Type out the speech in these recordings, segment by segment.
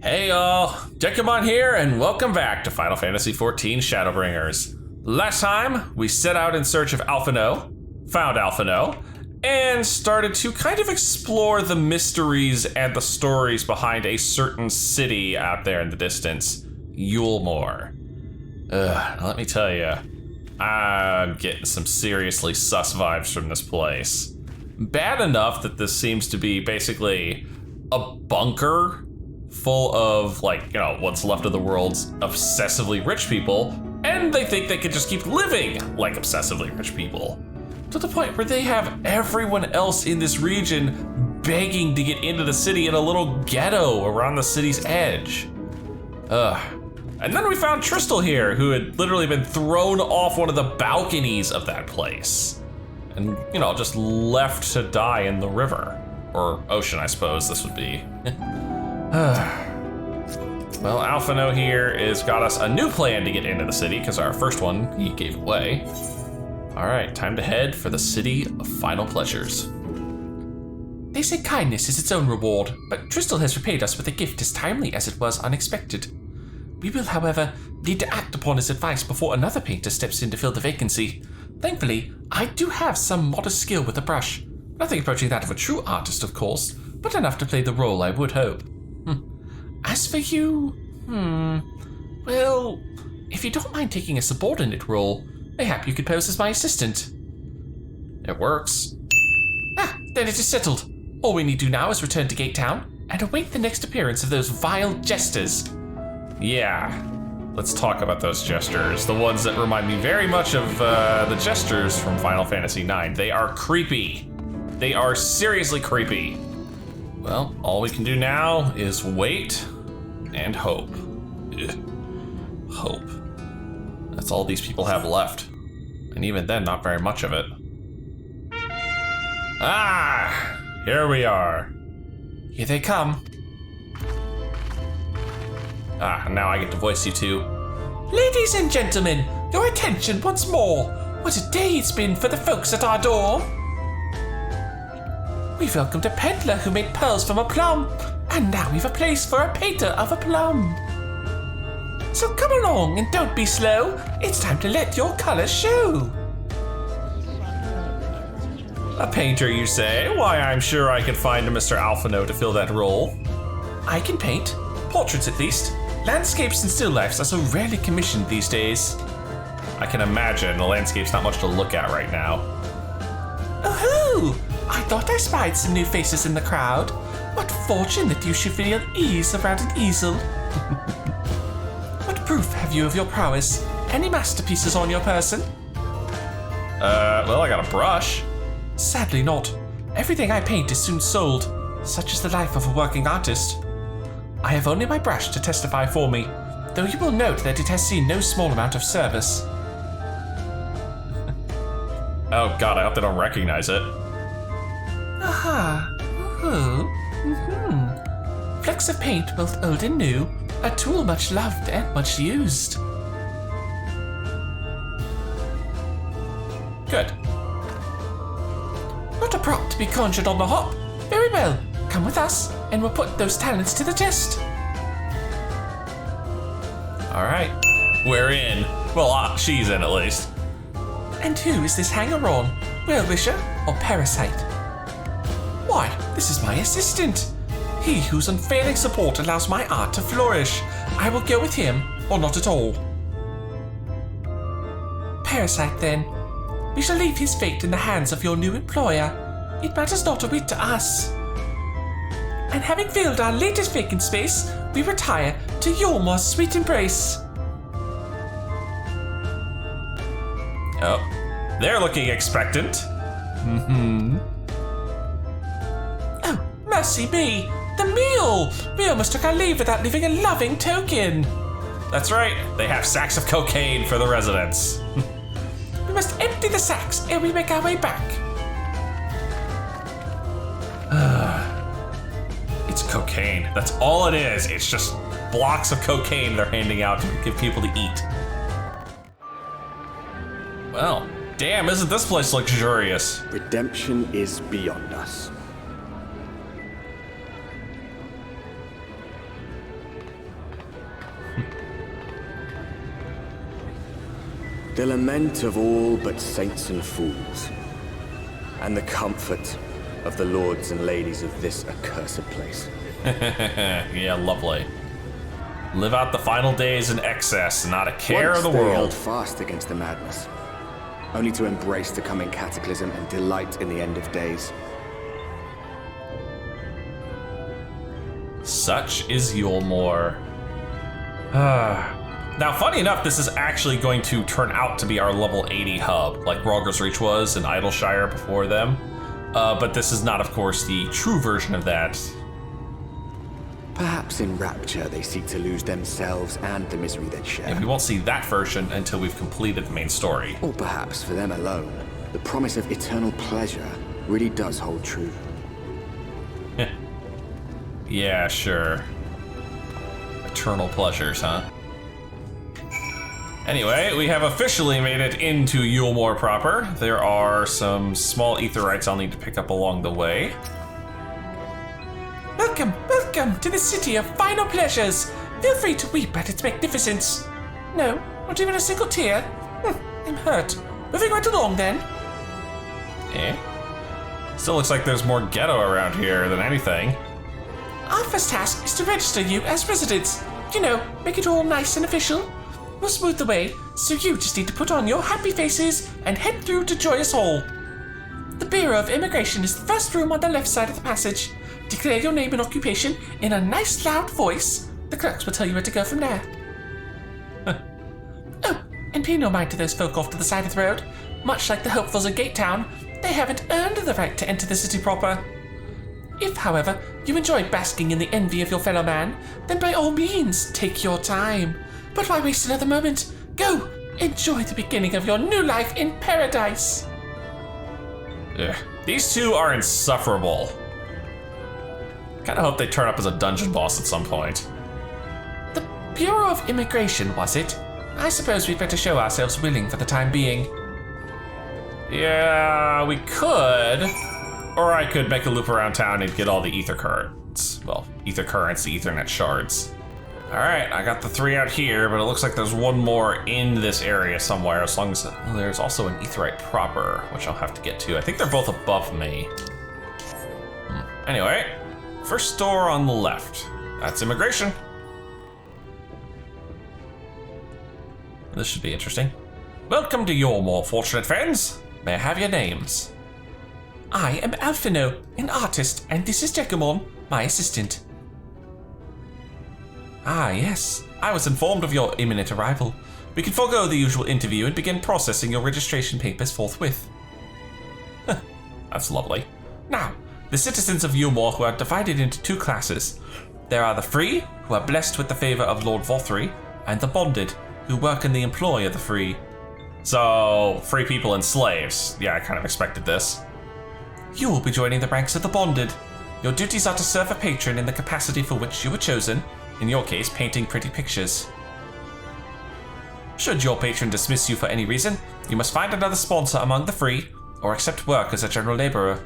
Hey y'all, Dekumon here, and welcome back to Final Fantasy XIV Shadowbringers. Last time, we set out in search of Alphino, found Alphino, and started to kind of explore the mysteries and the stories behind a certain city out there in the distance, Eulmore. Let me tell you, I'm getting some seriously sus vibes from this place. Bad enough that this seems to be basically a bunker full of, what's left of the world's obsessively rich people, and they think they can just keep living like obsessively rich people. To the point where they have everyone else in this region begging to get into the city in a little ghetto around the city's edge. And then we found Tristal here, who had literally been thrown off one of the balconies of that place. And, just left to die in the river. Or ocean, I suppose this would be. Well, Alphino here has got us a new plan to get into the city, because our first one he gave away. All right, time to head for the City of Final Pleasures. They say kindness is its own reward, but Tristal has repaid us with a gift as timely as it was unexpected. We will, however, need to act upon his advice before another painter steps in to fill the vacancy. Thankfully, I do have some modest skill with a brush. Nothing approaching that of a true artist, of course, but enough to play the role, I would hope. As for you, well, if you don't mind taking a subordinate role, mayhap you could pose as my assistant. It works. Then it is settled. All we need to do now is return to Gate Town and await the next appearance of those vile jesters. Yeah, let's talk about those jesters. The ones that remind me very much of the jesters from Final Fantasy IX. They are creepy. They are seriously creepy. Well, all we can do now is wait and hope. Hope. That's all these people have left. And even then, not very much of it. Here we are. Here they come. Now I get to voice you two. Ladies and gentlemen, your attention once more. What a day it's been for the folks at our door. We've welcomed a peddler who made pearls from a plum, and now we've a place for a painter of a plum. So come along and don't be slow. It's time to let your colors show. A painter, you say? Why, I'm sure I could find a Mr. Alphino to fill that role. I can paint. Portraits, at least. Landscapes and still lifes are so rarely commissioned these days. I can imagine the landscape's not much to look at right now. Oh-hoo! I thought I spied some new faces in the crowd. What fortune that you should feel ease around an easel. What proof have you of your prowess? Any masterpieces on your person? Well, I got a brush. Sadly not. Everything I paint is soon sold. Such is the life of a working artist. I have only my brush to testify for me, though you will note that it has seen no small amount of service. Oh god, I hope they don't recognize it. Aha. Flecks of paint, both old and new, a tool much loved and much used. Good. Not a prop to be conjured on the hop. Very well. Come with us, and we'll put those talents to the test. All right, we're in. Well, she's in at least. And who is this hanger-on? Well-wisher or parasite? Why, this is my assistant. He whose unfailing support allows my art to flourish. I will go with him, or not at all. Parasite, then. We shall leave his fate in the hands of your new employer. It matters not a whit to us. And having filled our latest vacant space, we retire to Eulmore's sweet embrace. Oh, they're looking expectant. Oh, mercy me! The meal! We almost took our leave without leaving a loving token. That's right, they have sacks of cocaine for the residents. We must empty the sacks ere we make our way back. It's cocaine. That's all it is. It's just blocks of cocaine they're handing out to give people to eat. Well, damn, isn't this place luxurious? Redemption is beyond us. The lament of all but saints and fools, and the comfort of the lords and ladies of this accursed place. Yeah, lovely. Live out the final days in excess, not a care Once of the they held world. fast against the madness, only to embrace the coming cataclysm and delight in the end of days. Such is Eulmore. Now, funny enough, this is actually going to turn out to be our level 80 hub, like Rogger's Reach was and Idleshire before them. But this is not, of course, the true version of that. Perhaps in rapture they seek to lose themselves and the misery they share. And we won't see that version until we've completed the main story. Or perhaps for them alone, the promise of eternal pleasure really does hold true. Yeah, sure. Eternal pleasures, huh? Anyway, we have officially made it into Eulmore proper. There are some small aetherites I'll need to pick up along the way. Welcome, welcome to the city of final pleasures. Feel free to weep at its magnificence. No, not even a single tear. I'm hurt. Moving right along then. Eh? Still looks like there's more ghetto around here than anything. Our first task is to register you as residents. You know, make it all nice and official. We'll smooth the way, so you just need to put on your happy faces and head through to Joyous Hall. The Bureau of Immigration is the first room on the left side of the passage. Declare your name and occupation in a nice loud voice. The clerks will tell you where to go from there. Oh, and pay no mind to those folk off to the side of the road. Much like the hopefuls of Gate Town, they haven't earned the right to enter the city proper. If, however, you enjoy basking in the envy of your fellow man, then by all means, take your time. But why waste another moment? Go! Enjoy the beginning of your new life in paradise! Ugh. These two are insufferable. Kinda hope they turn up as a dungeon boss at some point. The Bureau of Immigration, was it? I suppose we'd better show ourselves willing for the time being. Yeah, we could. Or I could make a loop around town and get all the ether currents. Well, ether currents, the ethernet shards. Alright, I got the 3 out here, but it looks like there's one more in this area somewhere, as long as there's also an aetherite proper, which I'll have to get to. I think they're both above me. Anyway, first door on the left. That's immigration. This should be interesting. Welcome to Eulmore, fortunate friends. May I have your names? I am Alphino, an artist, and this is Dekumon, my assistant. Ah, yes. I was informed of your imminent arrival. We can forego the usual interview and begin processing your registration papers forthwith. That's lovely. Now, the citizens of Eulmore who are divided into 2 classes. There are the free, who are blessed with the favor of Lord Vauthry, and the bonded, who work in the employ of the free. So, free people and slaves. Yeah, I kind of expected this. You will be joining the ranks of the bonded. Your duties are to serve a patron in the capacity for which you were chosen, in your case, painting pretty pictures. Should your patron dismiss you for any reason, you must find another sponsor among the free, or accept work as a general laborer.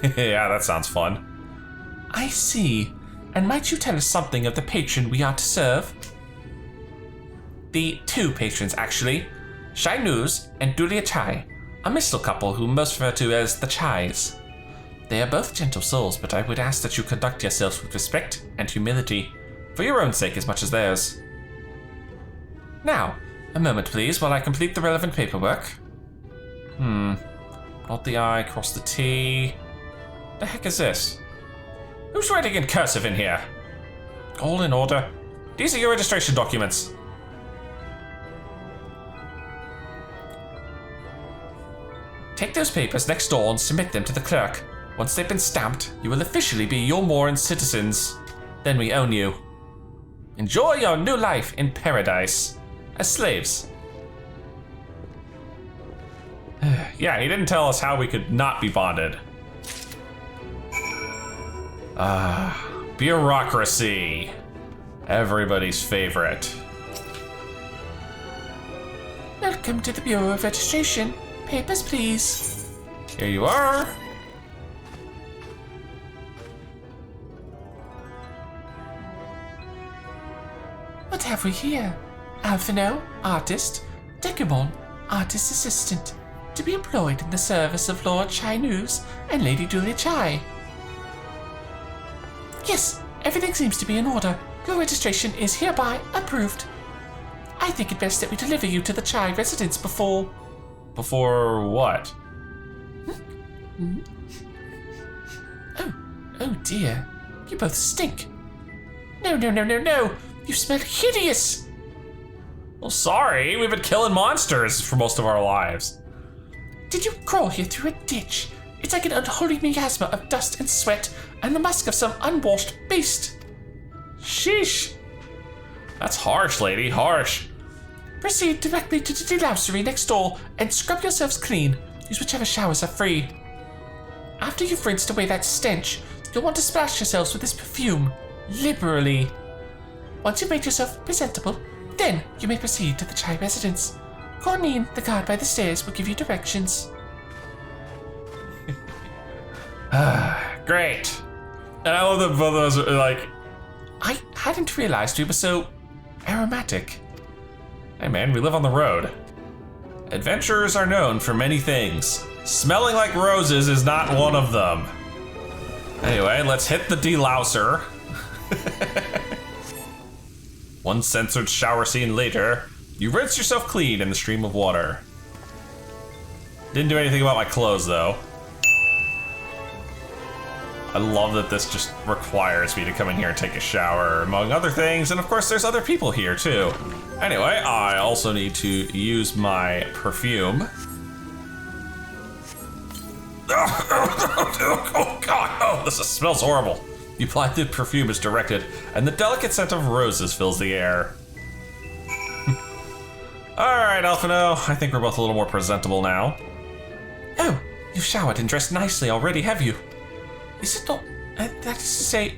Yeah, that sounds fun. I see. And might you tell us something of the patron we are to serve? The 2 patrons, actually. Shainuz and Dulia Chai, a mistle couple whom most refer to as the Chais. They are both gentle souls, but I would ask that you conduct yourselves with respect and humility, for your own sake as much as theirs. Now, a moment please while I complete the relevant paperwork. Dot the I, cross the T. The heck is this? Who's writing in cursive in here? All in order. These are your registration documents. Take those papers next door and submit them to the clerk. Once they've been stamped, you will officially be Eulmorean citizens. Then we own you. Enjoy your new life in paradise as slaves. Yeah, he didn't tell us how we could not be bonded. Bureaucracy. Everybody's favorite. Welcome to the Bureau of Registration. Papers, please. Here you are. What have we here? Alphino, artist. Dekumon, artist assistant. To be employed in the service of Lord Chai-Nus and Lady Julia Chai. Yes, everything seems to be in order. Your registration is hereby approved. I think it best that we deliver you to the Chai residence before... Before what? Oh dear. You both stink. No. You smell hideous. Well, sorry, we've been killing monsters for most of our lives. Did you crawl here through a ditch? It's like an unholy miasma of dust and sweat and the musk of some unwashed beast. Sheesh. That's harsh, lady, harsh. Proceed directly to the delousery next door and scrub yourselves clean. Use whichever showers are free. After you've rinsed away that stench, you'll want to splash yourselves with this perfume liberally. Once you've made yourself presentable, then you may proceed to the Chai residence. Cornine, the guard by the stairs, will give you directions. Great. And I love that both of us are like... I hadn't realized we were so aromatic. Hey man, we live on the road. Adventurers are known for many things. Smelling like roses is not one of them. Anyway, let's hit the delouser. One censored shower scene later, you rinse yourself clean in the stream of water. Didn't do anything about my clothes though. I love that this just requires me to come in here and take a shower, among other things, and of course there's other people here too. Anyway, I also need to use my perfume. Oh god, oh, this smells horrible. You apply the perfume as directed, and the delicate scent of roses fills the air. Alright, Alphino, I think we're both a little more presentable now. Oh, you've showered and dressed nicely already, have you? Is it not, that is to say,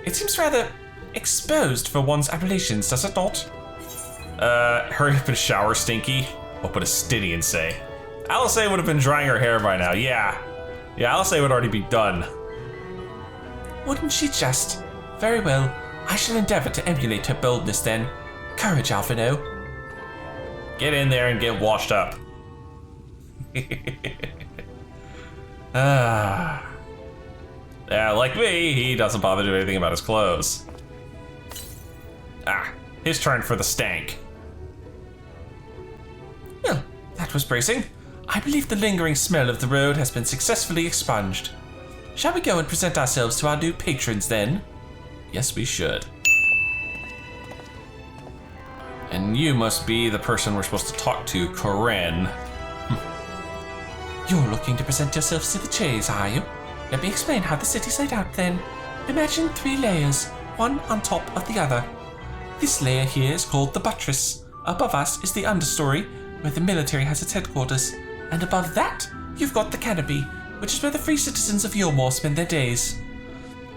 it seems rather exposed for one's appellations, does it not? Hurry up and shower, Stinky. What would a Stinian say? Alice would have been drying her hair by now, yeah. Yeah, Alice would already be done. Wouldn't she just? Very well, I shall endeavor to emulate her boldness then. Courage, Alphino. Get in there and get washed up. Yeah, like me, he doesn't bother doing anything about his clothes. His turn for the stank. Well, that was bracing. I believe the lingering smell of the road has been successfully expunged. Shall we go and present ourselves to our new patrons then? Yes, we should. And you must be the person we're supposed to talk to, Corinne. You're looking to present yourselves to the Chase, are you? Let me explain how the city's laid out then. Imagine 3 layers, one on top of the other. This layer here is called the buttress. Above us is the understory, where the military has its headquarters. And above that, you've got the canopy, which is where the free citizens of Eulmore spend their days.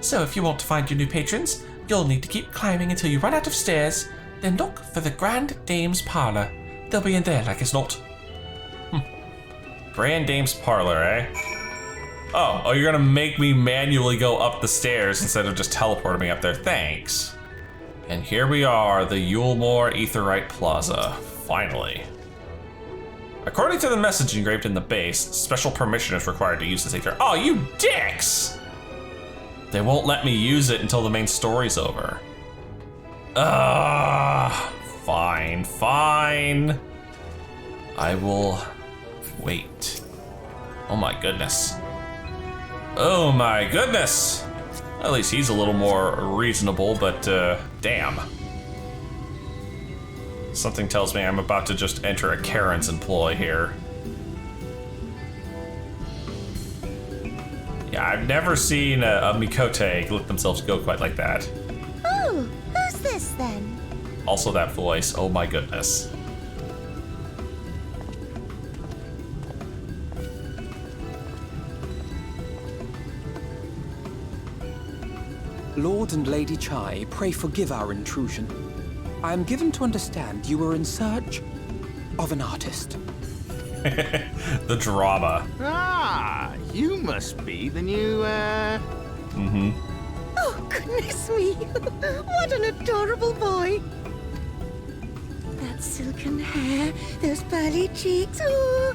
So if you want to find your new patrons, you'll need to keep climbing until you run out of stairs, then look for the Grand Dame's Parlor. They'll be in there like as not. Grand Dame's Parlor, eh? Oh, you're gonna make me manually go up the stairs instead of just teleporting me up there. Thanks. And here we are, the Eulmore Aetheryte Plaza. Finally. According to the message engraved in the base, special permission is required to use this aether. Oh, you dicks! They won't let me use it until the main story's over. Fine. I will wait. Oh my goodness. Oh my goodness! At least he's a little more reasonable, but damn. Something tells me I'm about to just enter a Karen's employ here. Yeah, I've never seen a Mikote let themselves go quite like that. Oh, who's this then? Also that voice, oh my goodness. Lord and Lady Chai, pray forgive our intrusion. I am given to understand you were in search of an artist. The drama. Ah, you must be the new, Oh, goodness me. What an adorable boy. that silken hair, those pearly cheeks, oh,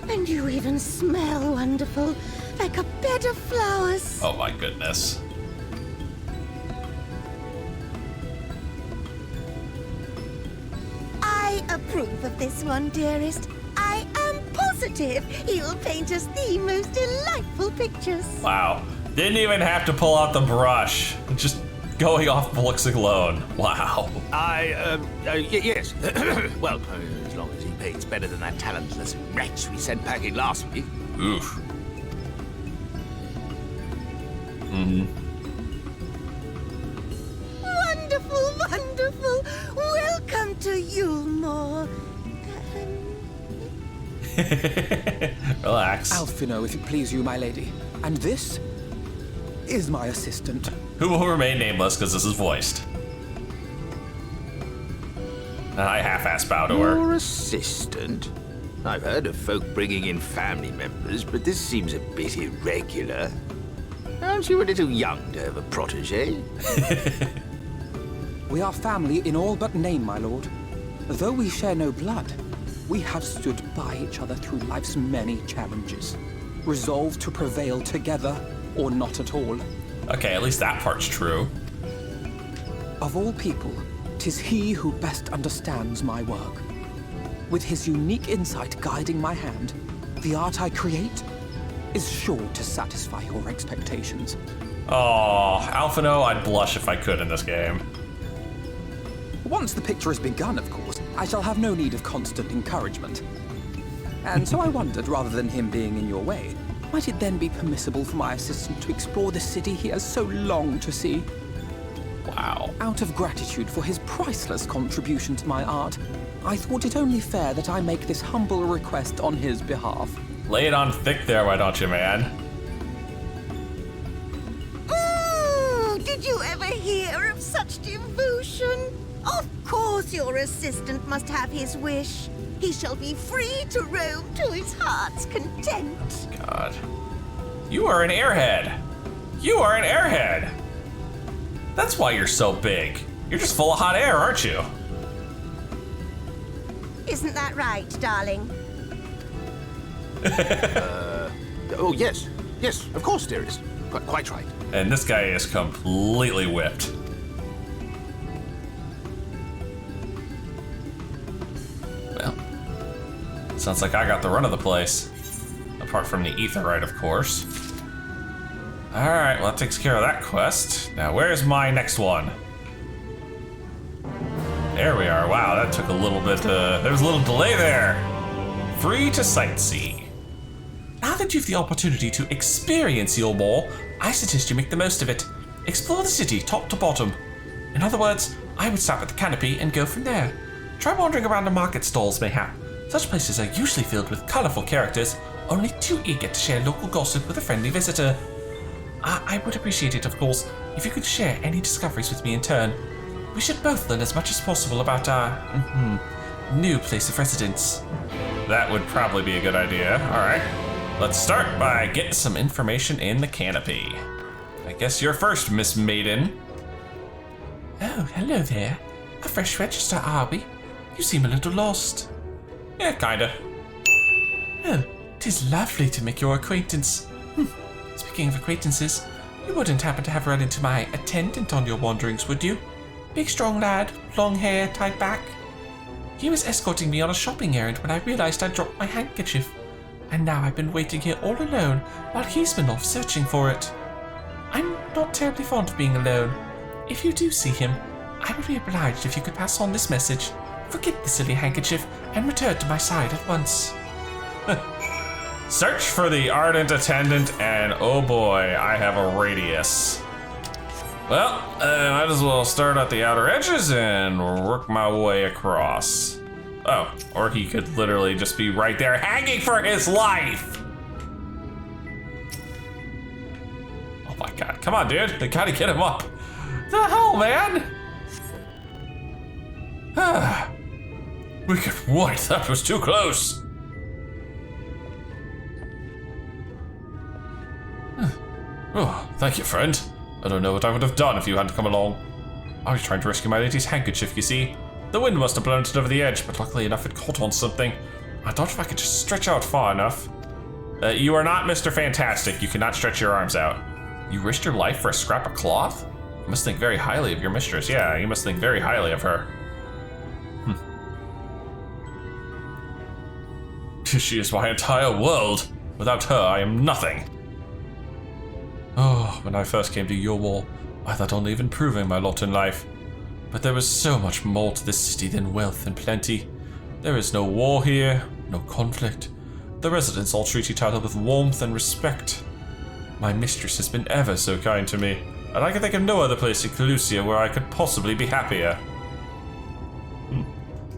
and you even smell wonderful, like a bed of flowers. Oh my goodness. I approve of this one, dearest. I am positive he'll paint us the most delightful pictures. Wow. Didn't even have to pull out the brush. Just going off looks alone. Wow. Yes. Well, as long as he paints better than that talentless wretch we sent packing last week. Oof. Mm-hmm. Wonderful, wonderful. Welcome to Eulmore. Relax. Alphino, if it please you, my lady. And this is my assistant. Who will remain nameless because this is voiced. And I half-ass bow to her. Your assistant? I've heard of folk bringing in family members, but this seems a bit irregular. Aren't you a little young to have a protege? We are family in all but name, my lord. Though we share no blood, we have stood by each other through life's many challenges, resolved to prevail together or not at all. Okay, at least that part's true. Of all people, 'tis he who best understands my work. With his unique insight guiding my hand, the art I create is sure to satisfy your expectations. Oh, Alphino, I'd blush if I could in this game. Once the picture has begun, of course, I shall have no need of constant encouragement. And so I wondered, rather than him being in your way, might it then be permissible for my assistant to explore the city he has so longed to see? Wow. Out of gratitude for his priceless contribution to my art, I thought it only fair that I make this humble request on his behalf. Lay it on thick there, why don't you, man? Ooh, did you ever hear of such devotion? Of course your assistant must have his wish. He shall be free to roam to his heart's content. God. You are an airhead. You are an airhead. That's why you're so big. You're just full of hot air, aren't you? Isn't that right, darling? Oh, yes. Yes, of course, dearest. Quite right. And this guy is completely whipped. Well, sounds like I got the run of the place. Apart from the Aetheryte, of course. Alright, well that takes care of that quest. Now where's my next one? There we are. Wow, that took a little bit, there was a little delay there. Free to sightsee. Now that you've the opportunity to experience Eulmore, I suggest you make the most of it. Explore the city top to bottom. In other words, I would start at the canopy and go from there. Try wandering around the market stalls, mayhap. Such places are usually filled with colourful characters, only too eager to share local gossip with a friendly visitor. I would appreciate it, of course, if you could share any discoveries with me in turn. We should both learn as much as possible about our new place of residence. That would probably be a good idea. Alright, let's start by getting some information in the canopy. I guess you're first, Miss Maiden. Oh, hello there. A fresh register, are we? You seem a little lost. Yeah, kinda. Oh, 'tis lovely to make your acquaintance. Speaking of acquaintances, you wouldn't happen to have run into my attendant on your wanderings, would you? Big strong lad, long hair, tied back. He was escorting me on a shopping errand when I realized I'd dropped my handkerchief. And now I've been waiting here all alone while he's been off searching for it. I'm not terribly fond of being alone. If you do see him, I would be obliged if you could pass on this message. Forget the silly handkerchief and return to my side at once. Search for the ardent attendant, and oh boy, I have a radius. Well, might as well start at the outer edges and work my way across. Oh, or he could literally just be right there hanging for his life. Oh my god, come on, dude. They gotta get him up. The hell, man? Wicked White, that was too close. Oh, thank you, friend. I don't know what I would have done if you hadn't come along. I was trying to rescue my lady's handkerchief, you see. The wind must have blown it over the edge, but luckily enough it caught on something. I thought if I could just stretch out far enough. You are not Mr. Fantastic. You cannot stretch your arms out. You risked your life for a scrap of cloth? You must think very highly of your mistress. Yeah, you must think very highly of her. She is my entire world. Without her, I am nothing. Oh, when I first came to Eulmore, I thought only of improving my lot in life. But there was so much more to this city than wealth and plenty. There is no war here, no conflict. The residents all treat each other with warmth and respect. My mistress has been ever so kind to me, and I can think of no other place in Calusia where I could possibly be happier.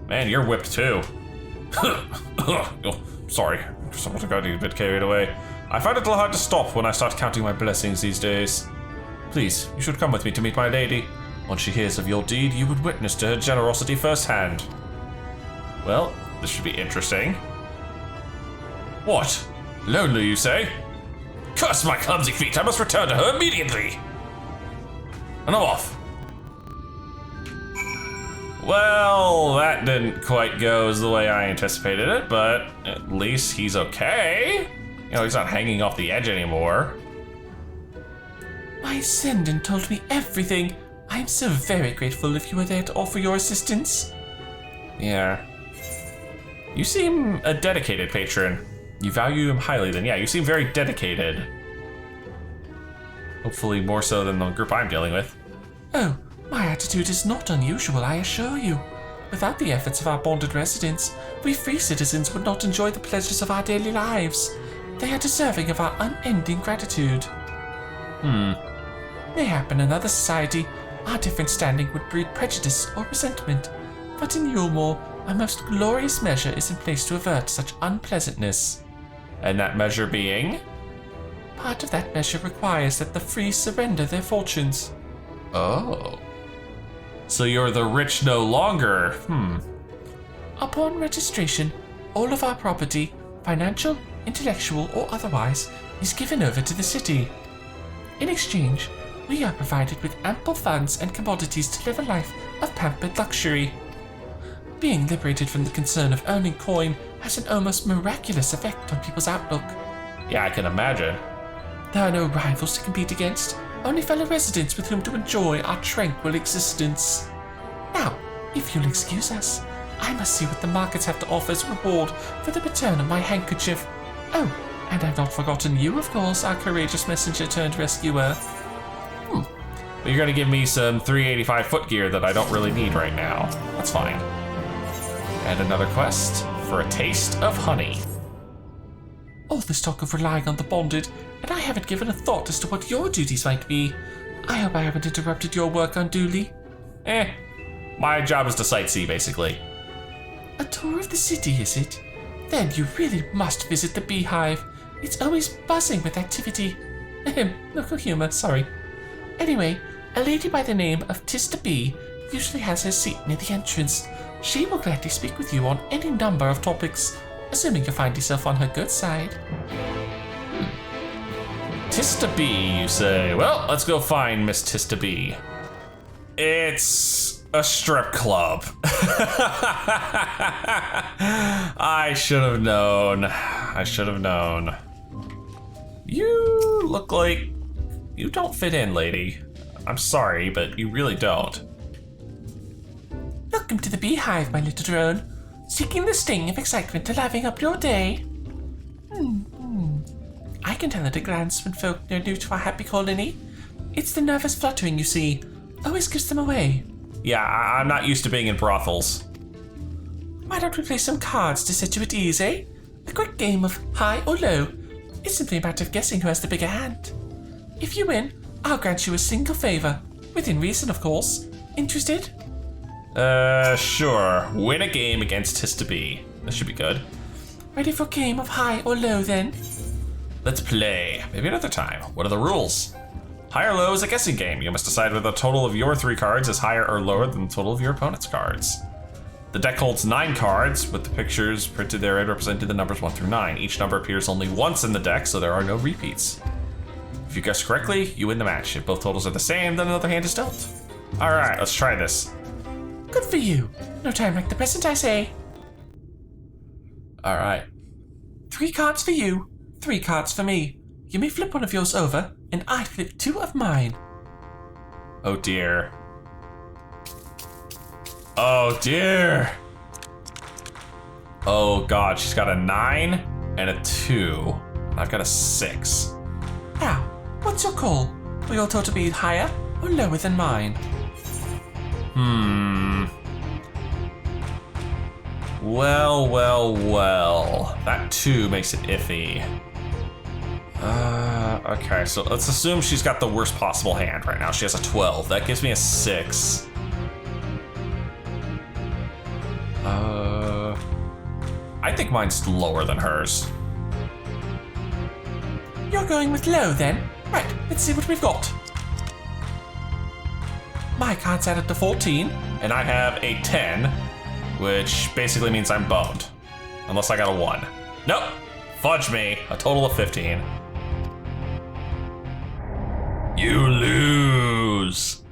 Man, you're whipped too. Oh, sorry, I got a bit carried away. I find it a little hard to stop when I start counting my blessings these days. Please, you should come with me to meet my lady. Once she hears of your deed, you would witness to her generosity firsthand. Well, this should be interesting. What? Lonely, you say? Curse my clumsy feet, I must return to her immediately! And I'm off. Well, that didn't quite go as the way I anticipated it, but at least he's okay. You know, he's not hanging off the edge anymore. My ascendant told me everything. I am so very grateful if you were there to offer your assistance. Yeah. You seem a dedicated patron. You value him highly then. Yeah, you seem very dedicated. Hopefully more so than the group I'm dealing with. Oh, my attitude is not unusual, I assure you. Without the efforts of our bonded residents, we free citizens would not enjoy the pleasures of our daily lives. They are deserving of our unending gratitude. Mayhap in another society, our different standing would breed prejudice or resentment, but in Eulmore, a most glorious measure is in place to avert such unpleasantness. And that measure being? Part of that measure requires that the free surrender their fortunes. Oh. So you're the rich no longer. Upon registration, all of our property, financial, intellectual, or otherwise, is given over to the city. In exchange, we are provided with ample funds and commodities to live a life of pampered luxury. Being liberated from the concern of earning coin has an almost miraculous effect on people's outlook. Yeah, I can imagine. There are no rivals to compete against, only fellow residents with whom to enjoy our tranquil existence. Now, if you'll excuse us, I must see what the markets have to offer as reward for the return of my handkerchief. Oh, and I've not forgotten you, of course, our courageous messenger turned rescuer. But you're gonna give me some 385 foot gear that I don't really need right now. That's fine. And another quest for a taste of honey. All this talk of relying on the bonded, and I haven't given a thought as to what your duties might be. I hope I haven't interrupted your work unduly. My job is to sightsee, basically. A tour of the city, is it? Then you really must visit the Beehive. It's always buzzing with activity. Local humor, sorry. Anyway, a lady by the name of Tista B usually has her seat near the entrance. She will gladly speak with you on any number of topics, assuming you find yourself on her good side. Tista B, you say? Well, let's go find Miss Tista B. It's a strip club. I should have known. You look like you don't fit in, lady. I'm sorry, but you really don't. Welcome to the Beehive, my little drone. Seeking the sting of excitement to liven up your day? I can tell at a glance when folk are new to our happy colony. It's the nervous fluttering, you see. Always gives them away. Yeah, I'm not used to being in brothels. Why don't we play some cards to set you at ease, eh? A quick game of high or low. It's simply a matter of guessing who has the bigger hand. If you win, I'll grant you a single favor. Within reason, of course. Interested? Sure. Win a game against Tista B. That should be good. Ready for a game of high or low, then? Let's play. Maybe another time. What are the rules? High or low is a guessing game. You must decide whether the total of your 3 cards is higher or lower than the total of your opponent's cards. The deck holds 9 cards, with the pictures printed therein representing the numbers 1 through 9. Each number appears only once in the deck, so there are no repeats. If you guess correctly, you win the match. If both totals are the same, then another hand is dealt. Alright, let's try this. Good for you. No time like the present, I say. All right. 3 cards for you, 3 cards for me. You may flip one of yours over, and I flip 2 of mine. Oh dear. Oh dear. Oh god, she's got a 9 and a 2. I've got a 6. Now, what's your call? Will your total be higher or lower than mine? Well. That 2 makes it iffy. Okay, so let's assume she's got the worst possible hand right now. She has a 12. That gives me a 6. I think mine's lower than hers. You're going with low then? Right, let's see what we've got. My card's added to 14. And I have a 10, which basically means I'm boned. Unless I got a 1. Nope. Fudge me. A total of 15. You lose.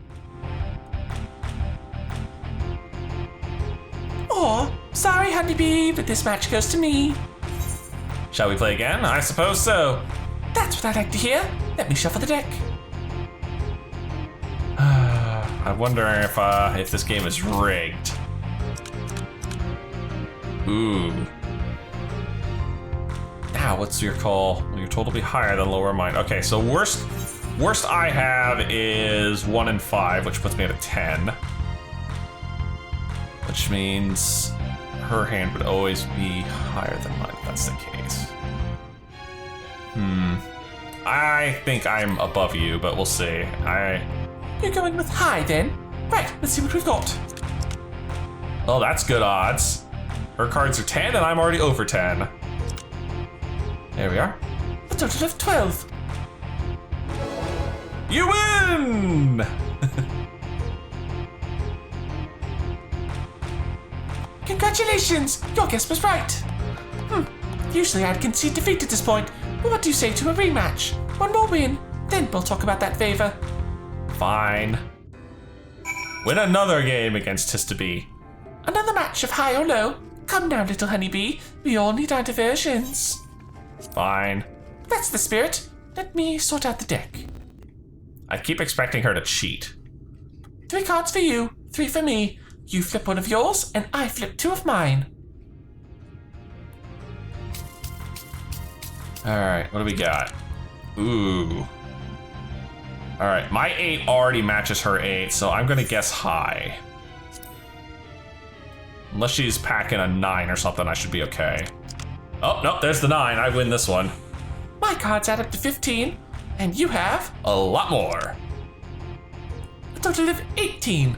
Aw, sorry, honeybee, but this match goes to me. Shall we play again? I suppose so. That's what I like to hear. Let me shuffle the deck. I wonder if this game is rigged. Ooh. Now, what's your call? Well, your total will be higher than lower mine. Okay, so worst I have is 1 and 5, which puts me at a 10. Which means her hand would always be higher than mine if that's the case. I think I'm above you, but we'll see. You're going with high then? Right, let's see what we've got. Oh, that's good odds. Her cards are 10 and I'm already over 10. There we are. A total of 12. You win! Congratulations! Your guess was right. Usually I'd concede defeat at this point, but what do you say to a rematch? One more win, then we'll talk about that favor. Fine. Win another game against Tistabee. Another match of high or low? Come now, little honeybee. We all need our diversions. Fine. That's the spirit. Let me sort out the deck. I keep expecting her to cheat. 3 cards for you, 3 for me. You flip one of yours, and I flip 2 of mine. Alright, what do we got? Ooh. Alright, my 8 already matches her 8, so I'm gonna guess high. Unless she's packing a 9 or something, I should be okay. Oh, no, there's the 9. I win this one. My cards add up to 15, and you have a lot more. A total of 18.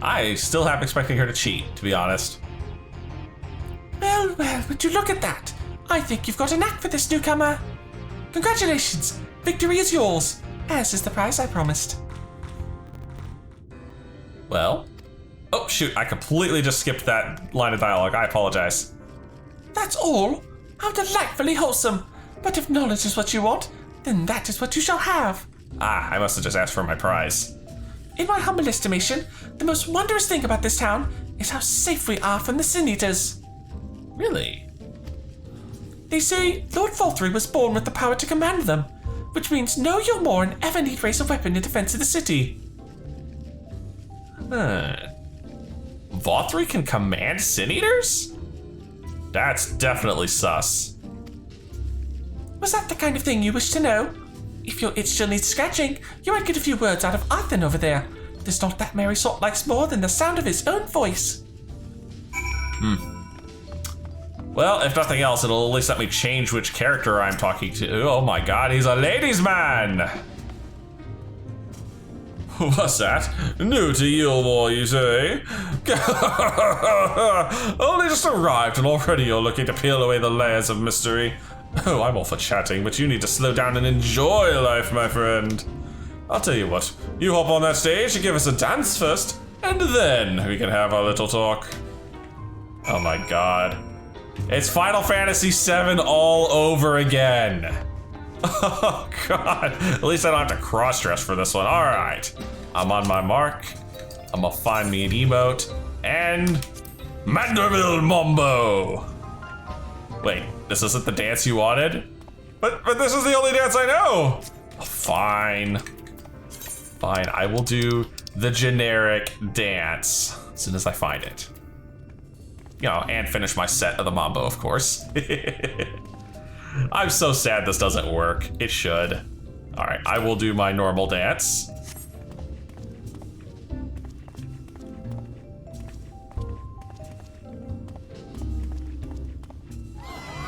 I still have expecting her to cheat, to be honest. Well, would you look at that? I think you've got a knack for this, newcomer. Congratulations, victory is yours, as is the prize I promised. Well, oh shoot, I completely just skipped that line of dialogue. I apologize. That's all? How delightfully wholesome. But if knowledge is what you want, then that is what you shall have. Ah, I must have just asked for my prize. In my humble estimation, the most wondrous thing about this town is how safe we are from the Sin Eaters. Really? They say Lord Vauthry was born with the power to command them, which means no Eulmore ever need raise a weapon in defense of the city. Vauthry can command Sin Eaters? That's definitely sus. Was that the kind of thing you wish to know? If your itch still needs scratching, you might get a few words out of Arthur over there. There's not that merry sort likes more than the sound of his own voice. Well, if nothing else, it'll at least let me change which character I'm talking to. Oh my god, he's a ladies' man! What's that? New to Eulmore, you say? Only just arrived and already you're looking to peel away the layers of mystery. Oh, I'm all for chatting, but you need to slow down and enjoy life, my friend. I'll tell you what, you hop on that stage and give us a dance first, and then we can have our little talk. Oh my god. It's Final Fantasy XIV all over again. Oh God, at least I don't have to cross-dress for this one. All right, I'm on my mark. I'm gonna find me an emote and Mandeville Mambo. Wait, this isn't the dance you wanted? But this is the only dance I know. Fine, fine, I will do the generic dance as soon as I find it. You know, and finish my set of the Mambo, of course. I'm so sad this doesn't work. It should. All right, I will do my normal dance.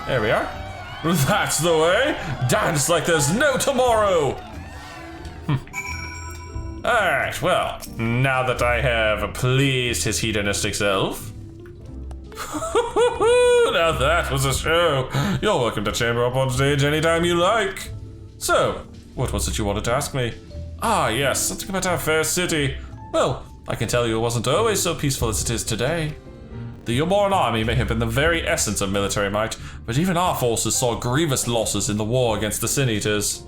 There we are. That's the way. Dance like there's no tomorrow. All right, well, now that I have pleased his hedonistic self. Now that was a show. You're welcome to chamber up on stage anytime you like. So, what was it you wanted to ask me? Ah, yes, something about our fair city. Well, I can tell you it wasn't always so peaceful as it is today. The Eulmore army may have been the very essence of military might, but even our forces saw grievous losses in the war against the Sin Eaters.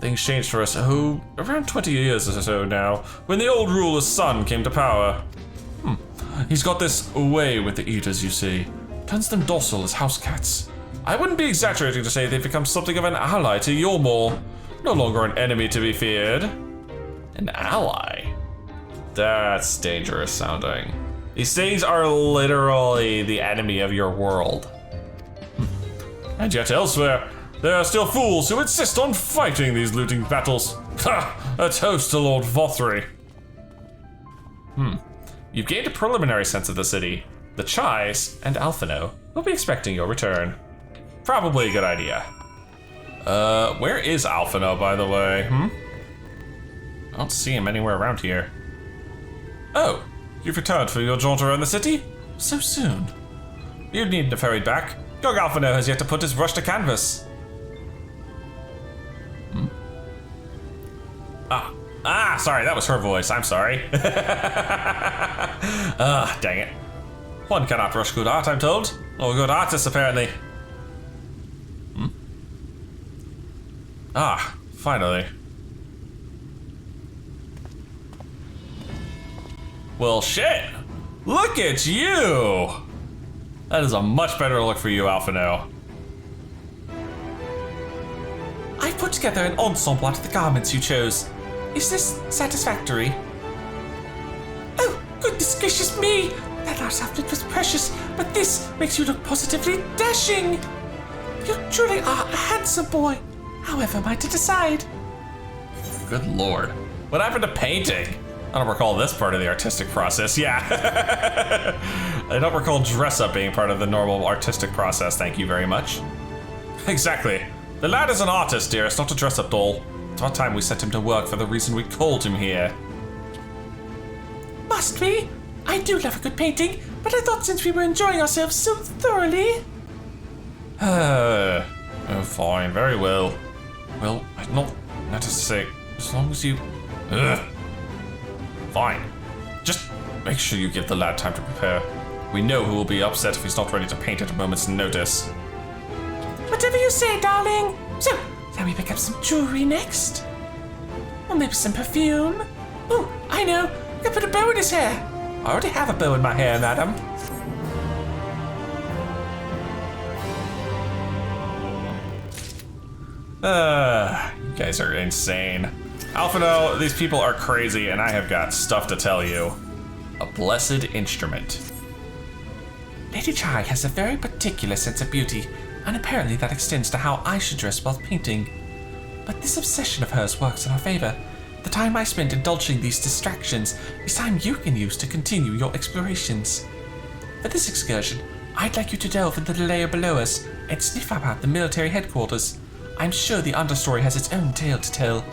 Things changed for us, around 20 years or so now, when the old ruler's son came to power. He's got this way with the Eaters, you see. Turns them docile as house cats. I wouldn't be exaggerating to say they've become something of an ally to Eulmore. No longer an enemy to be feared. An ally? That's dangerous sounding. These things are literally the enemy of your world. And yet elsewhere, there are still fools who insist on fighting these looting battles. Ha! A toast to Lord Vauthry. You've gained a preliminary sense of the city. The Chais and Alphino will be expecting your return. Probably a good idea. Where is Alphino, by the way? I don't see him anywhere around here. Oh, you've returned for your jaunt around the city? So soon. You needn't have hurried back. Gog Alphino has yet to put his brush to canvas. Sorry, that was her voice. I'm sorry. Dang it. One cannot rush good art, I'm told. Or good artists, apparently. Finally. Well, shit! Look at you! That is a much better look for you, Alphino. I've put together an ensemble out of the garments you chose. Is this satisfactory? Oh, goodness gracious me! That last outfit was precious, but this makes you look positively dashing! You truly are a handsome boy. However am I to decide? Good lord. What happened to painting? I don't recall this part of the artistic process. Yeah. I don't recall dress up being part of the normal artistic process, thank you very much. Exactly. The lad is an artist, dearest, not a dress up doll. It's about time we set him to work for the reason we called him here. Must we? I do love a good painting, but I thought since we were enjoying ourselves so thoroughly... Oh, fine, very well. Well, not to say, as long as you... Fine. Just make sure you give the lad time to prepare. We know who will be upset if he's not ready to paint at a moment's notice. Whatever you say, darling. So, shall we pick up some jewelry next? Or maybe some perfume? Oh, I know. We can put a bow in his hair. I already have a bow in my hair, madam. You guys are insane. Alphino, these people are crazy and I have got stuff to tell you. A blessed instrument. Lady Chai has a very particular sense of beauty, and apparently that extends to how I should dress while painting. But this obsession of hers works in our favor. The time I spend indulging these distractions is time you can use to continue your explorations. For this excursion, I'd like you to delve into the layer below us and sniff out the military headquarters. I'm sure the understory has its own tale to tell.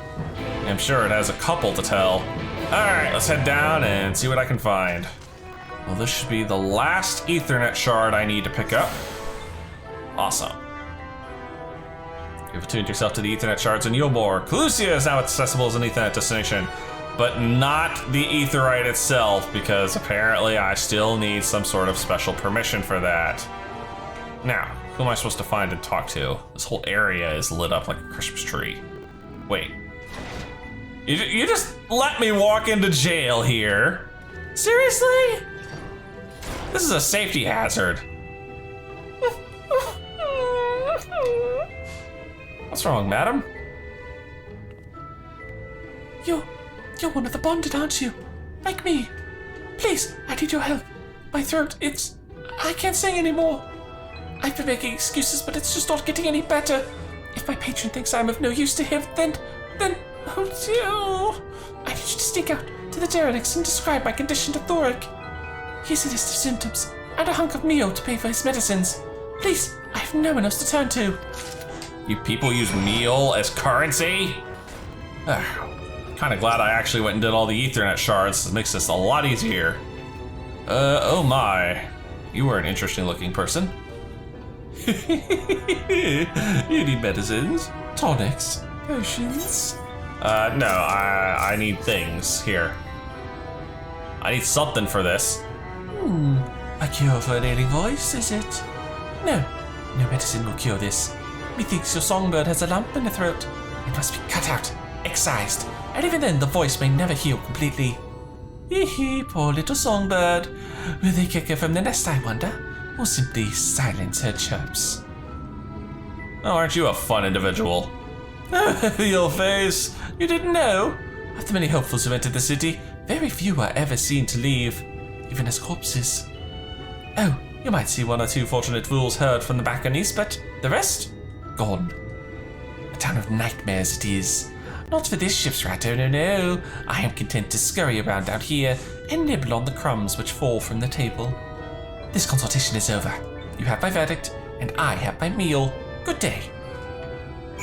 I'm sure it has a couple to tell. Alright, let's head down and see what I can find. Well, this should be the last Ethernet shard I need to pick up. Awesome. You've attuned yourself to the Ethernet shards in Eulmore. Calusia is now accessible as an Ethernet destination, but not the Aetheryte itself, because apparently I still need some sort of special permission for that. Now, Who am I supposed to find and talk to? This whole area is lit up like a Christmas tree. Wait. You just let me walk into jail here? Seriously? This is a safety hazard. What's wrong, madam? You're one of the bonded, aren't you? Like me. Please, I need your help. My throat, I can't sing anymore. I've been making excuses, but it's just not getting any better. If my patron thinks I'm of no use to him, then, oh dear. I need you to sneak out to the derelicts and describe my condition to Thoric. He has a list of symptoms, and a hunk of meal to pay for his medicines. Please, I have no one else to turn to. You people use meal as currency? Kinda glad I actually went and did all the Ethernet shards. It makes this a lot easier. Oh my. You are an interesting looking person. You need medicines? Tonics? Potions? No, I need things. Here. I need something for this. A cure for an ailing voice, is it? No medicine will cure this. Methinks your songbird has a lump in the throat. It must be cut out, excised, and even then the voice may never heal completely. Hee, poor little songbird. Will they kick her from the nest, I wonder? Or simply silence her chirps? Oh, aren't you a fun individual? Your face. You didn't know? Of the many hopefuls who entered the city, very few are ever seen to leave, even as corpses. Oh, you might see one or two fortunate fools heard from the balconies, but the rest? Gone. A town of nightmares it is. Not for this ship's rat, oh no. I am content to scurry around out here and nibble on the crumbs which fall from the table. This consultation is over. You have my verdict, and I have my meal. Good day.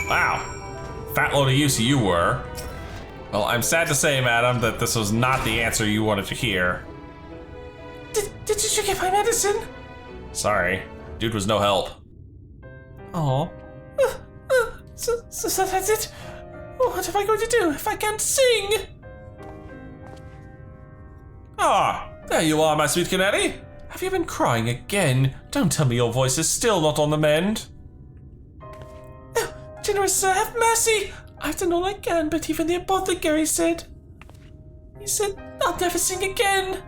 Wow. Fat load of use you were. Well, I'm sad to say, madam, that this was not the answer you wanted to hear. Did you get my medicine? Sorry. Dude was no help. Oh. So that's it? What am I going to do if I can't sing? Ah, there you are, my sweet Canetti. Have you been crying again? Don't tell me your voice is still not on the mend. Oh, generous sir, have mercy! I've done all I can, but even the apothecary said... He said, I'll never sing again.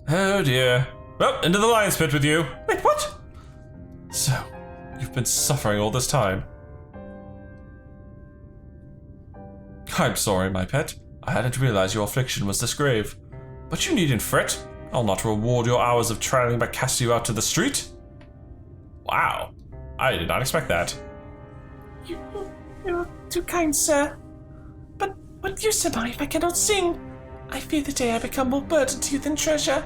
Oh dear. Well, into the lion's pit with you. Wait, what? So, you've been suffering all this time. I'm sorry, my pet. I hadn't realized your affliction was this grave. But you needn't fret. I'll not reward your hours of traveling by casting you out to the street. Wow. I did not expect that. You're too kind, sir. But what use am I if I cannot sing? I fear the day I become more burden to you than treasure.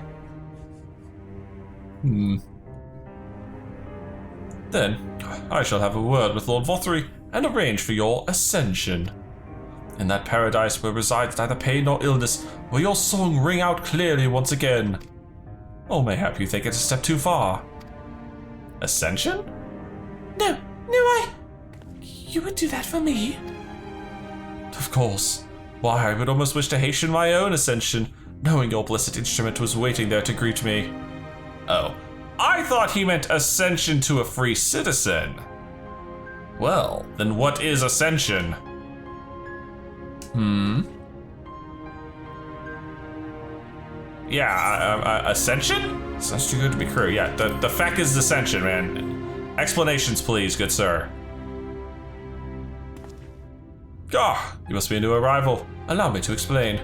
Then, I shall have a word with Lord Vauthry and arrange for your ascension. In that paradise where resides neither pain nor illness, will your song ring out clearly once again. Or mayhap you think it a step too far. Ascension? No, You would do that for me? Of course. Why, I would almost wish to hasten my own ascension, knowing your blessed instrument was waiting there to greet me. Oh, I thought he meant ascension to a free citizen. Well, then what is ascension? Yeah, ascension? Sounds too good to be true. Yeah, the fact is ascension, man. Explanations, please, good sir. You must be a new arrival. Allow me to explain.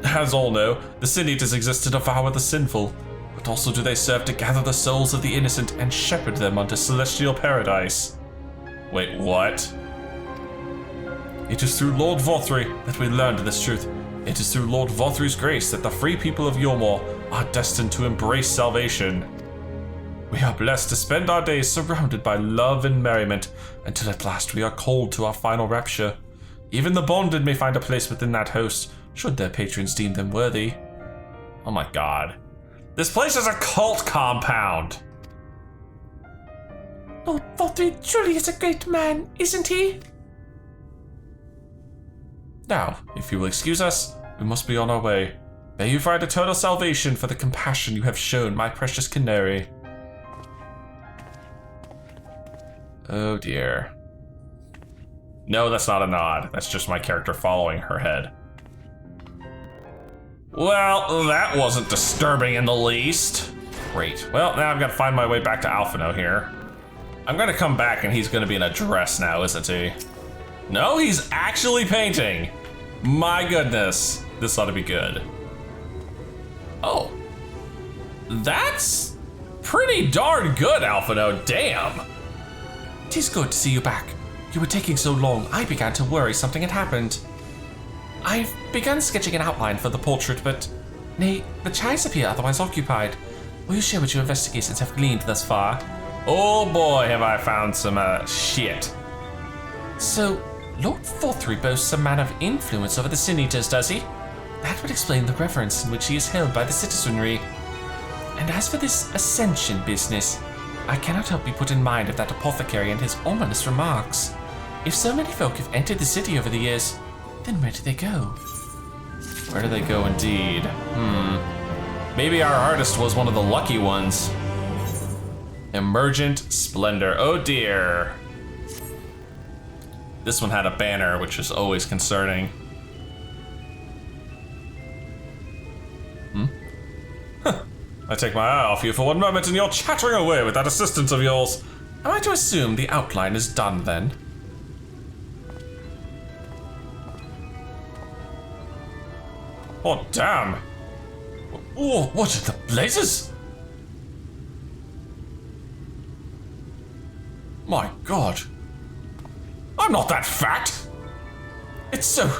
As all know, the Sin Eaters exist to devour the sinful, but also do they serve to gather the souls of the innocent and shepherd them unto celestial paradise. Wait, what? It is through Lord Vauthry that we learned this truth. It is through Lord Vauthry's grace that the free people of Eulmore are destined to embrace salvation. We are blessed to spend our days surrounded by love and merriment, until at last we are called to our final rapture. Even the bonded may find a place within that host, should their patrons deem them worthy. Oh my god. This place is a cult compound! Lord Vauthry truly is a great man, isn't he? Now, if you will excuse us, we must be on our way. May you find eternal salvation for the compassion you have shown, my precious canary. Oh dear. No, that's not a nod. That's just my character following her head. Well, that wasn't disturbing in the least. Great. Well, now I've got to find my way back to Alphino here. I'm gonna come back and he's gonna be in a dress now, isn't he? No, he's actually painting. My goodness. This ought to be good. Oh. That's pretty darn good, Alphino. Damn. 'Tis good to see you back. You were taking so long, I began to worry something had happened. I've begun sketching an outline for the portrait, but... Nay, the chairs appear otherwise occupied. Will you share what your investigations have gleaned thus far? Oh boy, have I found some, shit. So, Lord Vauthry boasts a man of influence over the Sin Eaters, does he? That would explain the reverence in which he is held by the citizenry. And as for this ascension business, I cannot help be put in mind of that apothecary and his ominous remarks. If so many folk have entered the city over the years, then where do they go? Where do they go indeed? Maybe our artist was one of the lucky ones. Emergent Splendor. Oh dear. This one had a banner, which is always concerning. I take my eye off you for one moment and you're chattering away with that assistance of yours. Am I to assume the outline is done then? Oh, damn. Oh, what are the blazes? My God. I'm not that fat. It's so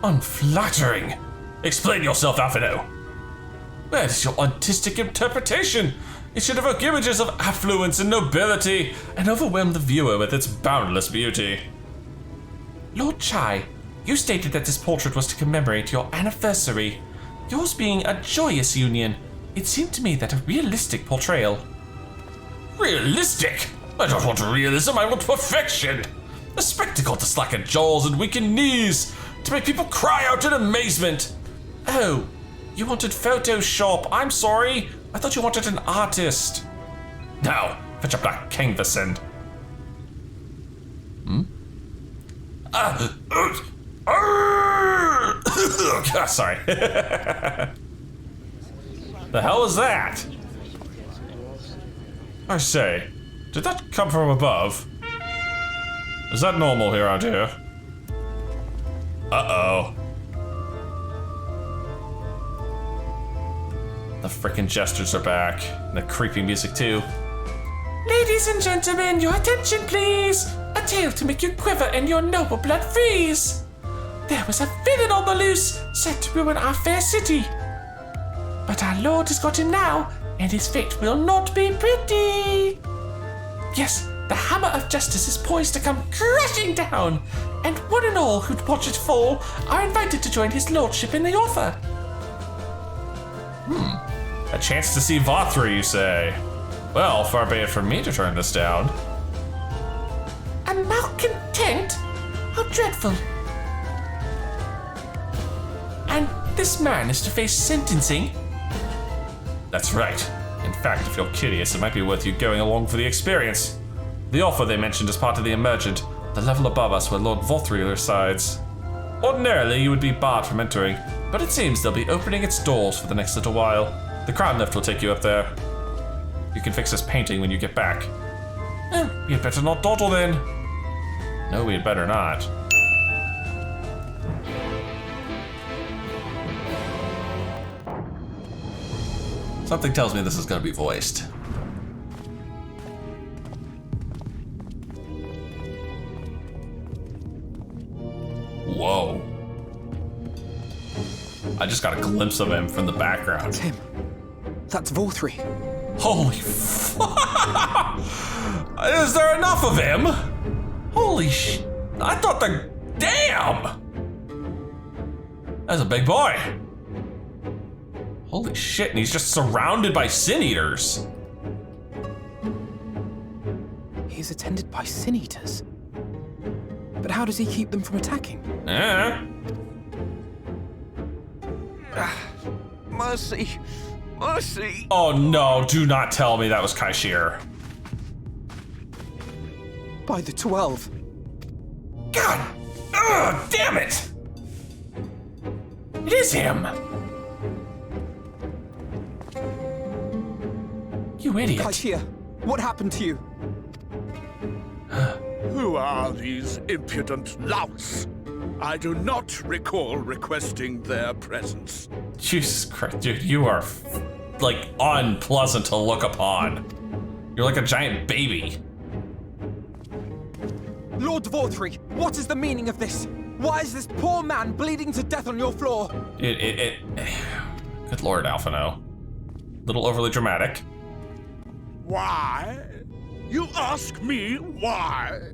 unflattering. Explain yourself, Alphino. Where's your artistic interpretation? It should evoke images of affluence and nobility and overwhelm the viewer with its boundless beauty. Lord Chai, you stated that this portrait was to commemorate your anniversary. Yours being a joyous union, it seemed to me that a realistic portrayal. Realistic? I don't want realism, I want perfection. A spectacle to slacken jaws and weaken knees, to make people cry out in amazement. Oh, you wanted Photoshop. I'm sorry. I thought you wanted an artist. Now, fetch a black canvas and... Sorry. The hell is that? I say, did that come from above? Is that normal here out here? Uh-oh. The frickin' gestures are back. And the creepy music too. Ladies and gentlemen, your attention please. A tale to make you quiver and your noble blood freeze. There was a villain on the loose, set to ruin our fair city. But our lord has got him now, and his fate will not be pretty. Yes, the hammer of justice is poised to come crashing down, and one and all who'd watch it fall are invited to join his lordship in the offer. A chance to see Vauthry, you say? Well, far be it from me to turn this down. A malcontent? How dreadful. And this man is to face sentencing? That's right. In fact, if you're curious, it might be worth you going along for the experience. The offer they mentioned is part of the Emergent, the level above us where Lord Vauthry resides. Ordinarily, you would be barred from entering, but it seems they'll be opening its doors for the next little while. The crown lift will take you up there. You can fix this painting when you get back. You'd better not dawdle then. No, we'd better not. Something tells me this is going to be voiced. Whoa. I just got a glimpse of him from the background. That's him. That's Vauthry. Holy fuck! Is there enough of him? Holy sh... I thought the... Damn! That's a big boy. Holy shit, and he's just surrounded by Sin Eaters. He's attended by Sin Eaters. But how does he keep them from attacking? Mercy. Mercy. Oh no, do not tell me that was Kaishir. By the 12. God! Ugh, damn it! It is him! You idiot. Kaishir, what happened to you? Who are these impudent louts? I do not recall requesting their presence. Jesus Christ, dude, you are, like, unpleasant to look upon. You're like a giant baby. Lord Vauthry, what is the meaning of this? Why is this poor man bleeding to death on your floor? Good lord, Alphino. Little overly dramatic. Why? You ask me why?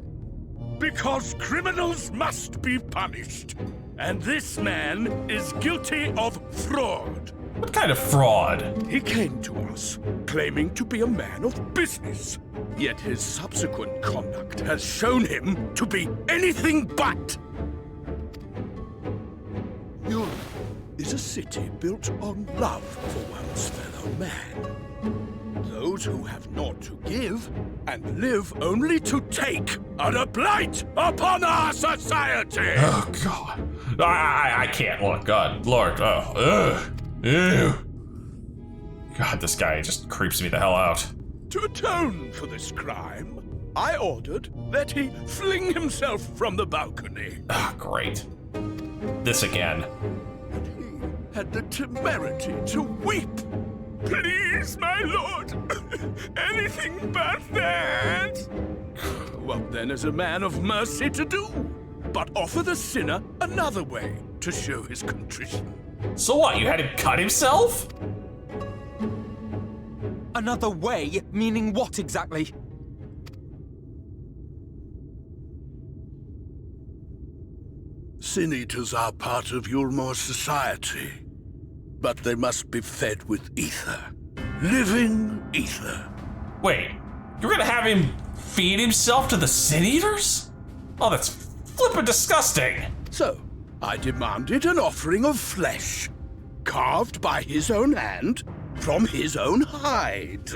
Because criminals must be punished. And this man is guilty of fraud. What kind of fraud? He came to us, claiming to be a man of business. Yet his subsequent conduct has shown him to be anything but. Eulmore is a city built on love for one's fellow man. Those who have naught to give and live only to take are a blight upon our society. Oh God, I can't look. God, Lord, ew. God, this guy just creeps me the hell out. To atone for this crime, I ordered that he fling himself from the balcony. Ah, great. This again. And he had the temerity to weep. Please, my lord, anything but that. What then is a man of mercy to do? But offer the sinner another way to show his contrition. So what, you had him cut himself? Another way? Meaning what exactly? Sin eaters are part of Eulmore's society. But they must be fed with ether. Living ether. Wait, you're gonna have him feed himself to the Sin Eaters? Oh, that's flippin' disgusting. So, I demanded an offering of flesh, carved by his own hand, from his own hide.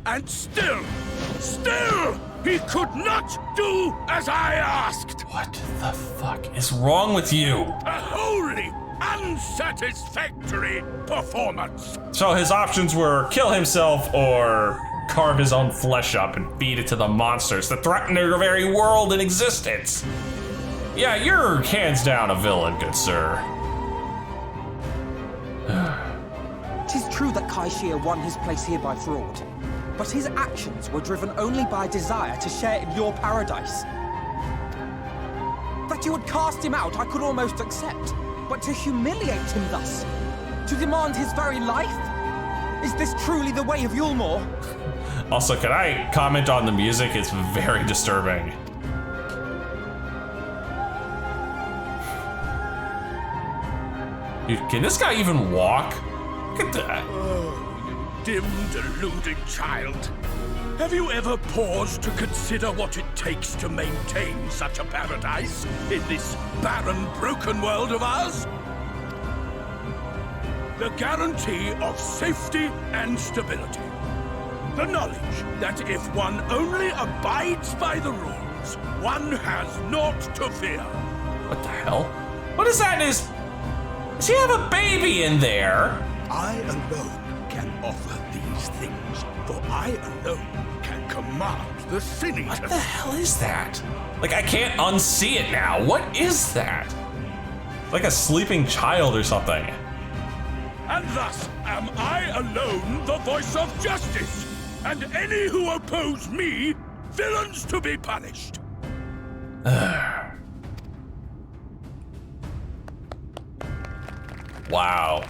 And still, he could not do as I asked. What the fuck is wrong with you? A wholly unsatisfactory performance. So his options were kill himself or carve his own flesh up and feed it to the monsters that threaten their very world and existence. Yeah, you're hands down a villain, good sir. 'Tis true that Kaishir won his place here by fraud, but his actions were driven only by a desire to share in your paradise. That you would cast him out I could almost accept, but to humiliate him thus, to demand his very life? Is this truly the way of Eulmore? Also, can I comment on the music? It's very disturbing. Dude, can this guy even walk? Look at that. Oh, you dim, deluding child. Have you ever paused to consider what it takes to maintain such a paradise in this barren, broken world of ours? The guarantee of safety and stability. The knowledge that if one only abides by the rules, one has naught to fear. What the hell? What is that? Does he have a baby in there? I alone can offer these things, for I alone can command the Sin Eater. What the hell is that? Like, I can't unsee it now. What is that? Like a sleeping child or something. And thus am I alone the voice of justice, and any who oppose me, villains to be punished. Wow.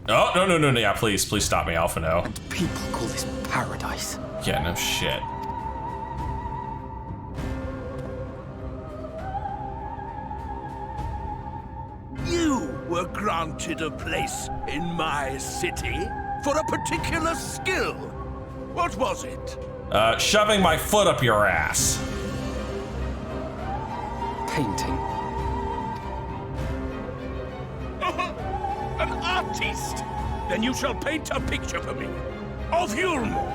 Oh, no, yeah, please stop me, Alphino. And people call this paradise. Yeah, no shit. You were granted a place in my city for a particular skill. What was it? Shoving my foot up your ass. painting. An artist! Then you shall paint a picture for me of Eulmore.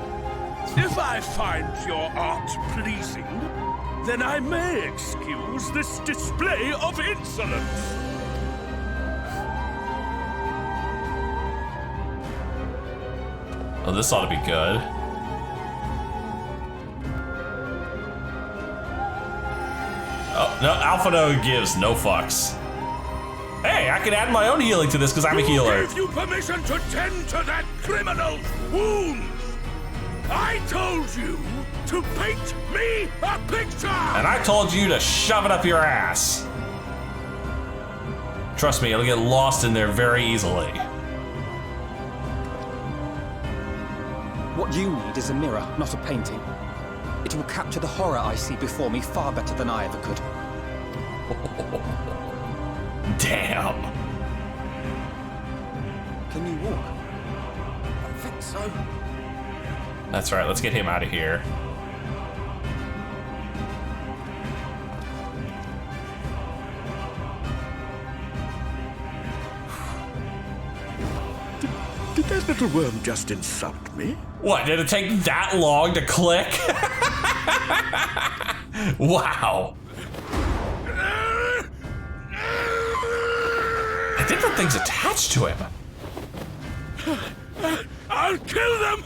If I find your art pleasing, then I may excuse this display of insolence. Oh, this ought to be good. Oh, no, Alphino gives no fucks. Hey, I can add my own healing to this because I'm a healer. Who gave you permission to tend to that criminal's wounds? I told you to paint me a picture! And I told you to shove it up your ass. Trust me, it'll get lost in there very easily. What you need is a mirror, not a painting. It will capture the horror I see before me far better than I ever could. Damn. Can you walk? I think so. That's right, let's get him out of here. Did that little worm just insult me? What, did it take that long to click? Wow. I think that thing's attached to him. I'll kill them!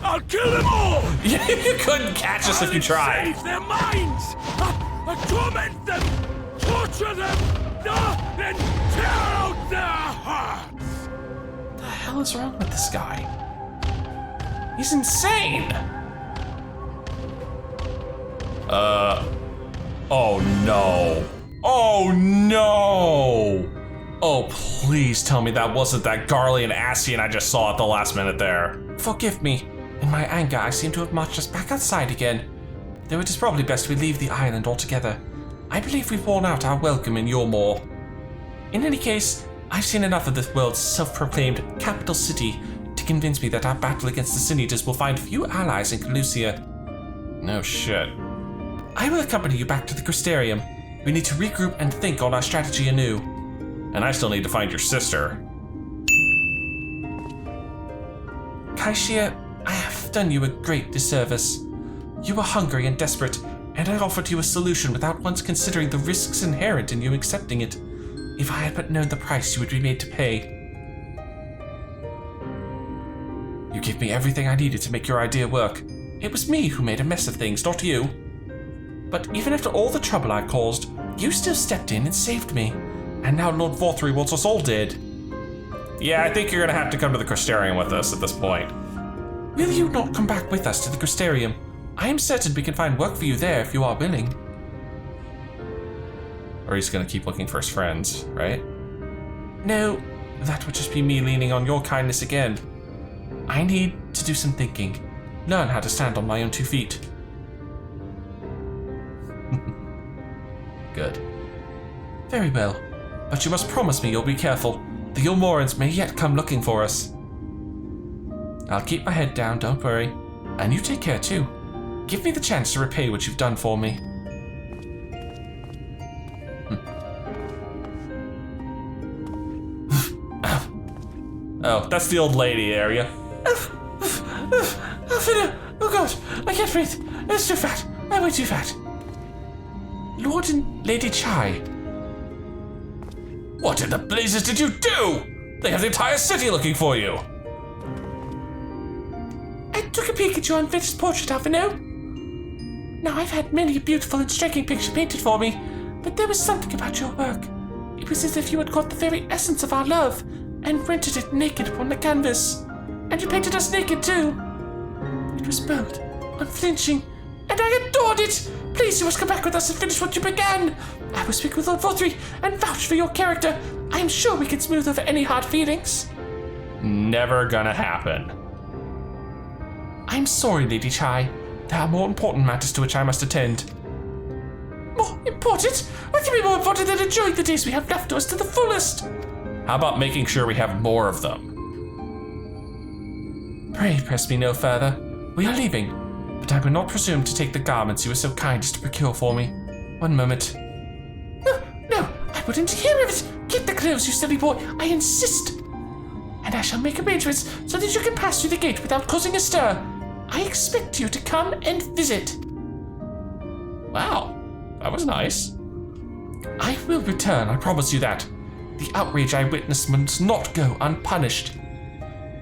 I'll kill them all! You couldn't catch us if you tried. Save their minds! I'll torment them! Torture them! Then tear out their hearts! What the hell is wrong with this guy? He's insane! Oh no. Oh no! Oh, please tell me that wasn't that Garlean Ascian I just saw at the last minute there. Forgive me. In my anger, I seem to have marched us back outside again. Though it is probably best we leave the island altogether. I believe we've worn out our welcome in Eulmore. In any case, I've seen enough of this world's self-proclaimed capital city to convince me that our battle against the Sin Eaters will find few allies in Calusia. No shit. I will accompany you back to the Crystarium. We need to regroup and think on our strategy anew. And I still need to find your sister. Kaishia, I have done you a great disservice. You were hungry and desperate, and I offered you a solution without once considering the risks inherent in you accepting it. If I had but known the price you would be made to pay. You gave me everything I needed to make your idea work. It was me who made a mess of things, not you. But even after all the trouble I caused, you still stepped in and saved me. And now Lord Vauthry wants us all dead. Yeah, I think you're gonna have to come to the Crystarium with us at this point. Will you not come back with us to the Crystarium? I am certain we can find work for you there if you are willing. Or he's gonna keep looking for his friends, right? No, that would just be me leaning on your kindness again. I need to do some thinking. Learn how to stand on my own 2 feet. Good. Very well. But you must promise me you'll be careful. The Eulmorans may yet come looking for us. I'll keep my head down, don't worry. And you take care too. Give me the chance to repay what you've done for me. Oh, that's the old lady area. Oh god, I can't breathe. It's too fat. I'm way too fat. Lord and Lady Chai. What in the blazes did you do? They have the entire city looking for you. I took a peek at your unfinished portrait, Alphino. Now, I've had many a beautiful and striking picture painted for me, but there was something about your work. It was as if you had caught the very essence of our love and rendered it naked upon the canvas. And you painted us naked, too. It was bold, unflinching, and I adored it. Please, you must come back with us and finish what you began. I will speak with Lord Vauthry and vouch for your character. I am sure we can smooth over any hard feelings. Never gonna happen. I'm sorry, Lady Chai. There are more important matters to which I must attend. More important? What can be more important than enjoying the days we have left to us to the fullest? How about making sure we have more of them? Pray press me no further. We are leaving, but I will not presume to take the garments you were so kind as to procure for me. One moment. wouldn't hear of it. Get the clothes, you silly boy. I insist. And I shall make arrangements so that you can pass through the gate without causing a stir. I expect you to come and visit. Wow, that was nice. I will return, I promise you that. The outrage I witnessed must not go unpunished.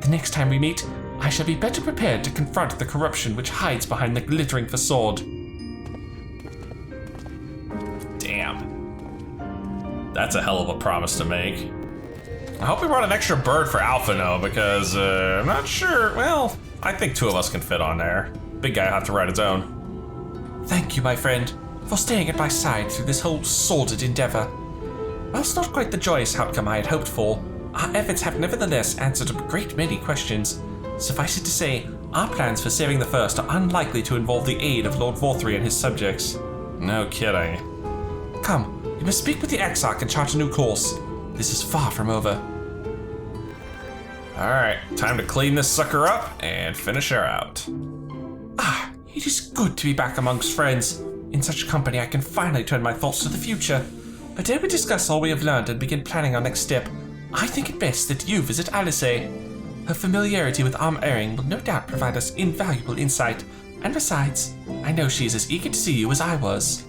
The next time we meet, I shall be better prepared to confront the corruption which hides behind the glittering facade. Damn. That's a hell of a promise to make. I hope we brought an extra bird for Alphino because I'm not sure. Well, I think 2 of us can fit on there. Big guy will have to ride his own. Thank you, my friend, for staying at my side through this whole sordid endeavor. Whilst not quite the joyous outcome I had hoped for, our efforts have nevertheless answered a great many questions. Suffice it to say, our plans for saving the First are unlikely to involve the aid of Lord Vauthry and his subjects. No kidding. Come, we must speak with the Exarch and chart a new course. This is far from over. Alright, time to clean this sucker up and finish her out. Ah, it is good to be back amongst friends. In such company I can finally turn my thoughts to the future. But ere we discuss all we have learned and begin planning our next step, I think it best that you visit Alice. Her familiarity with arm-airing will no doubt provide us invaluable insight, and besides, I know she is as eager to see you as I was.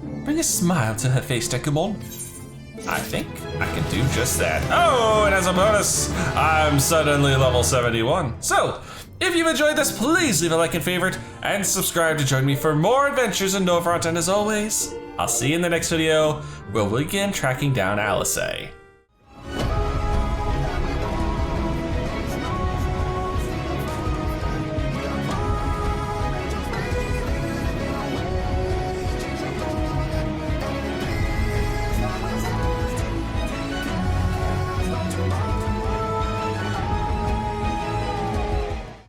Bring a smile to her face, Dekumon. I think I can do just that. Oh, and as a bonus, I'm suddenly level 71. So, if you've enjoyed this, please leave a like and favorite, and subscribe to join me for more adventures in Novrot, and as always, I'll see you in the next video, where we'll begin tracking down Alice.